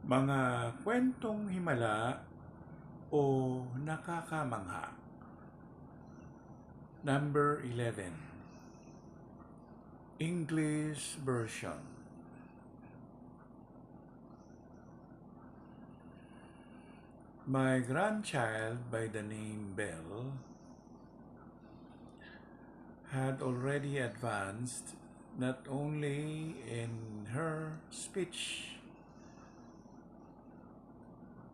Mga kwentong himala o nakakamangha. Number 11. English version. My grandchild by the name Belle had already advanced not only in her speech,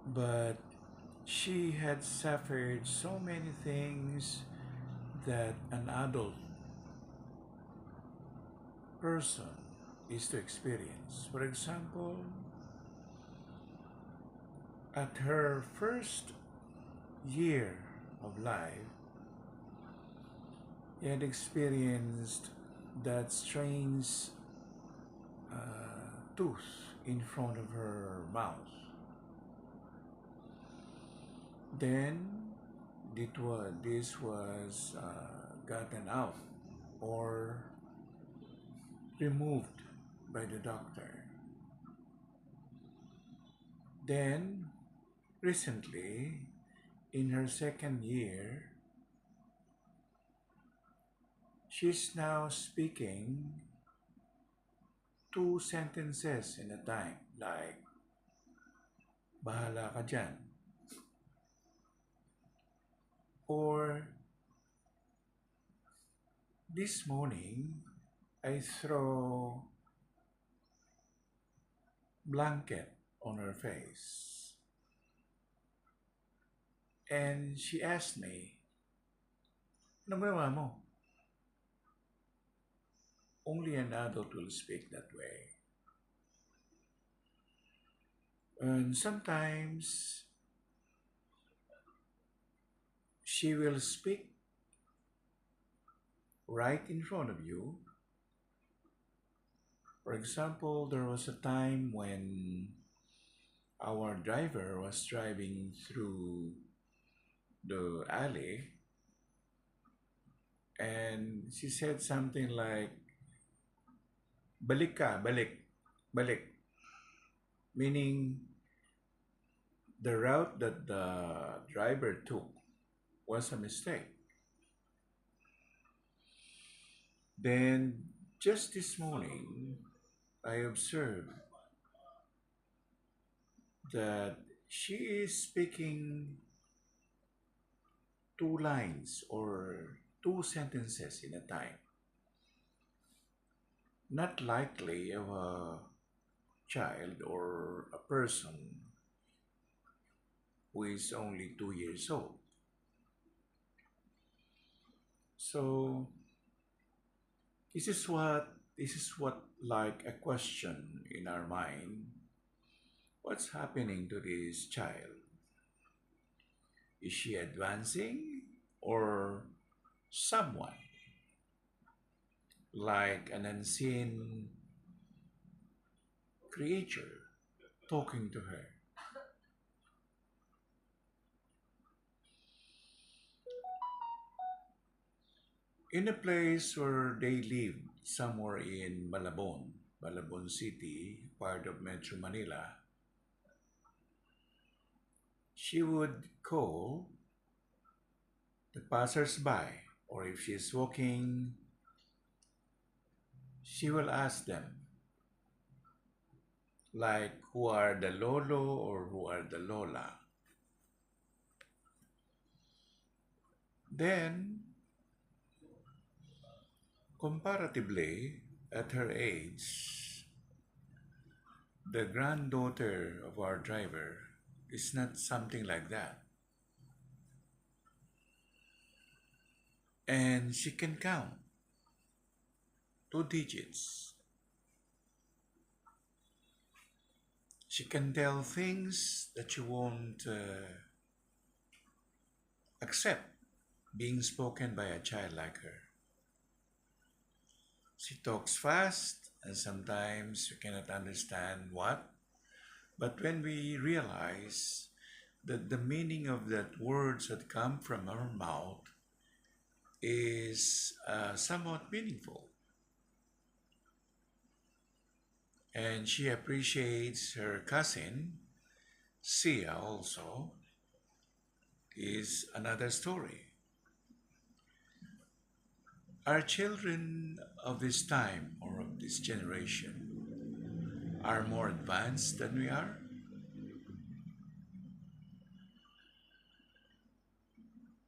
but she had suffered so many things that an adult person is to experience. For example, at her first year of life, he had experienced that strange tooth in front of her mouth. Then this was gotten out or removed by the doctor. Then, recently, in her second year, she's now speaking two sentences in a time, like, bahala ka dyan. Or, this morning, I throw blanket on her face. And she asked me, anong ginawa mo? Only an adult will speak that way. And sometimes she will speak right in front of you. For example, there was a time when our driver was driving through the alley and she said something like, balik ka, balik, balik. Meaning, the route that the driver took was a mistake. Then, just this morning, I observed that she is speaking two lines or two sentences in a time. Not likely of a child or a person who is only 2 years old. So this is what like a question in our mind. What's happening to this child? Is she advancing or someone like an unseen creature talking to her? In a place where they lived, somewhere in Malabon City, part of Metro Manila, she would call the passers-by, or if she's walking, she will ask them, like, who are the lolo or who are the lola. Then, comparatively, at her age, the granddaughter of our driver is not something like that. And she can count 2 digits. She can tell things that you won't accept being spoken by a child like her. She talks fast and sometimes you cannot understand what. But when we realize that the meaning of that words that come from her mouth is somewhat meaningful, and she appreciates her cousin Sia also is another story. Our children of this time or of this generation are more advanced than we are.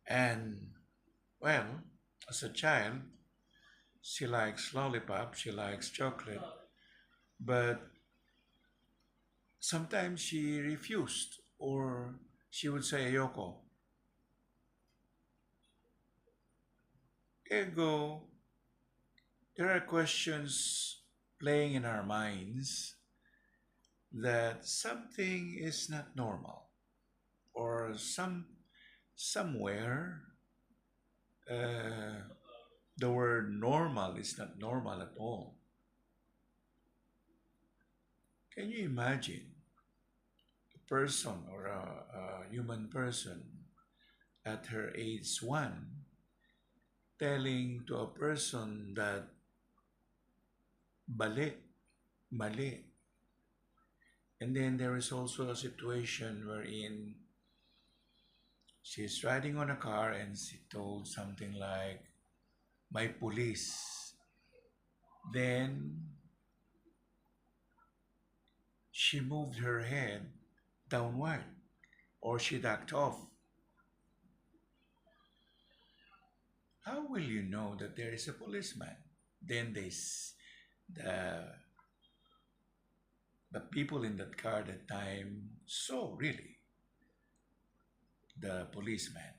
And, well, as a child, she likes lollipop, she likes chocolate, but sometimes she refused or she would say, Ayoko. Ergo, there are questions playing in our minds that something is not normal or somewhere uh, the word normal is not normal at all. Can you imagine a person or a human person at her age one telling to a person that bali, mali? And then there is also a situation wherein she's riding on a car and she told something like, my police. Then she moved her head downward or she ducked off. How will you know that there is a policeman? Then the the people in that car that time saw really the policeman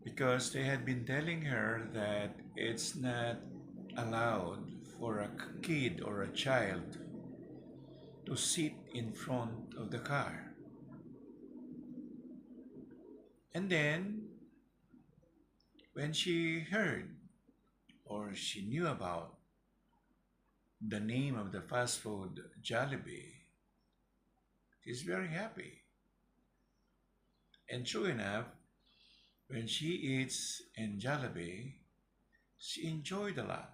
because they had been telling her that it's not allowed for a kid or a child to sit in front of the car. And then when she heard or she knew about the name of the fast food Jollibee, she's very happy. And true enough, when she eats in Jollibee, she enjoyed a lot.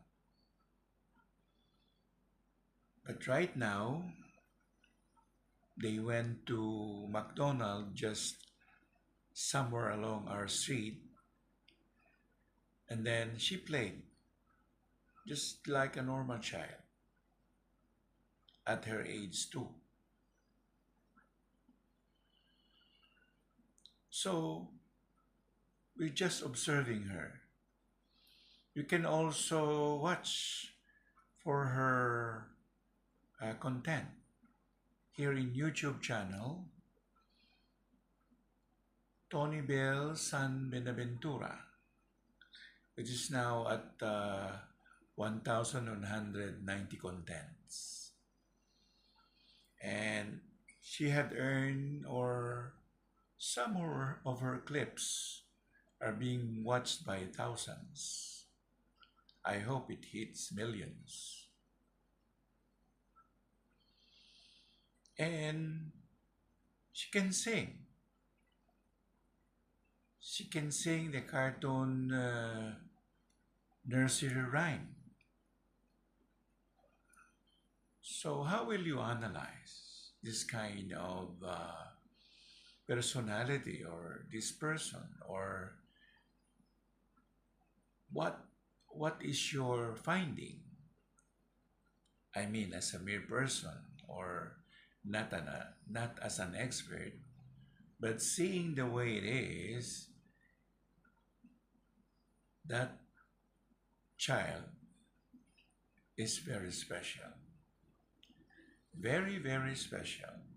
But right now, they went to McDonald's just somewhere along our street, and then she played just like a normal child at her age too. So we're just observing her. You can also watch for her content here in YouTube channel Tony Bell San Benaventura, which is now at 1,190 contents. And she had earned, or some of her clips are being watched by thousands. I hope it hits millions. And she can sing. She can sing the cartoon nursery rhyme. So, how will you analyze this kind of personality or this person, or what what is your finding? I mean, as a mere person, or not as an expert, but seeing the way it is, that child is very special, very very special.